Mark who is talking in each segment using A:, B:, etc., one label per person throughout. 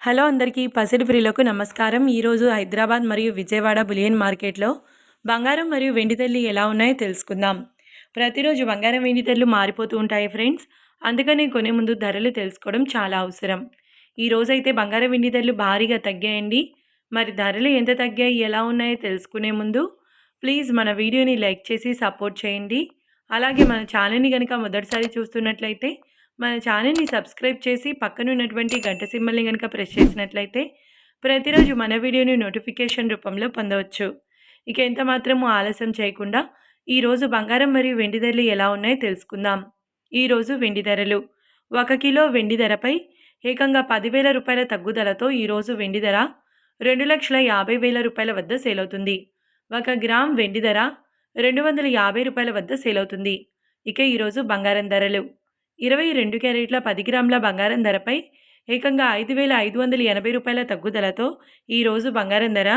A: Hello అందరికీ పసిడి ప్రియులకు నమస్కారం. ఈరోజు హైదరాబాద్ మరియు విజయవాడ బులియన్ మార్కెట్లో బంగారం మరియు వెండి ధరలు ఎలా ఉన్నాయో తెలుసుకుందాం. ప్రతిరోజు బంగారం వెండి ధరలు మారిపోతూ ఉంటాయి ఫ్రెండ్స్. అందుకని కొనే ముందు ధరలు తెలుసుకోవడం చాలా అవసరం. ఈ రోజైతే బంగారం వెండి ధరలు భారీగా తగ్గాయండి. మరి ధరలు ఎంత తగ్గాయి, ఎలా ఉన్నాయో తెలుసుకునే ముందు ప్లీజ్ మన వీడియోని లైక్ చేసి సపోర్ట్ చేయండి. అలాగే మన ఛానల్ని కనుక మొదటిసారి చూస్తున్నట్లయితే మన ఛానల్ని సబ్స్క్రైబ్ చేసి పక్కన ఉన్నటువంటి గంట సింబల్ని కనుక ప్రెస్ చేసినట్లయితే ప్రతిరోజు మన వీడియోని నోటిఫికేషన్ రూపంలో పొందవచ్చు. ఇక ఎంత మాత్రము ఆలస్యం చేయకుండా ఈరోజు బంగారం మరియు వెండి ధరలు ఎలా ఉన్నాయో తెలుసుకుందాం. ఈరోజు వెండి ధరలు 1 కిలో వెండి ధరపై ఏకంగా 10,000 రూపాయల తగ్గుదలతో ఈరోజు వెండి ధర 2,50,000 రూపాయల వద్ద సేల్ అవుతుంది. 1 గ్రామ్ వెండి ధర 250 రూపాయల వద్ద సేల్ అవుతుంది. ఇక ఈరోజు బంగారం ధరలు 22 క్యారెట్ల 10 గ్రాముల బంగారం ధరపై ఏకంగా 5,580 రూపాయల తగ్గుదలతో ఈరోజు బంగారం ధర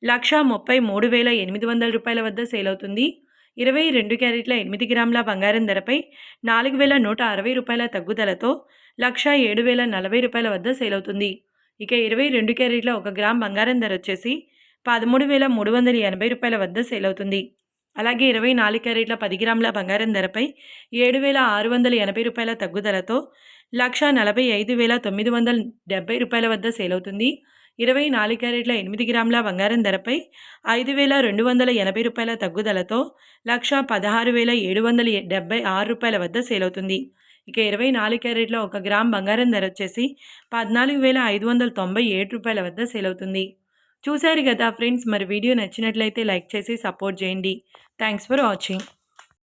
A: 1,33,800 రూపాయల వద్ద సేల్ అవుతుంది. 22 క్యారెట్ల 8 గ్రాముల బంగారం ధరపై 4,160 రూపాయల తగ్గుదలతో 1,07,040 రూపాయల వద్ద సేల్ అవుతుంది. ఇక 22 క్యారెట్ల 1 గ్రామ్ బంగారం ధర వచ్చేసి 13,380 రూపాయల వద్ద సేల్ అవుతుంది. అలాగే 24 క్యారెట్ల 10 గ్రాముల బంగారం ధరపై 7,680 రూపాయల తగ్గుదలతో 1,45,970 రూపాయల వద్ద సేల్ అవుతుంది. 24 క్యారెట్ల 8 గ్రాముల బంగారం ధరపై 5,280 రూపాయల తగ్గుదలతో 1,16,776 రూపాయల వద్ద సేల్ అవుతుంది. ఇక 24 క్యారెట్ల 1 గ్రామ్ బంగారం ధర వచ్చేసి 14,597 రూపాయల వద్ద సేల్ అవుతుంది. చూశారు కదా ఫ్రెండ్స్, మరి వీడియో నచ్చినట్లయితే లైక్ చేసి సపోర్ట్ చేయండి. Thanks for watching.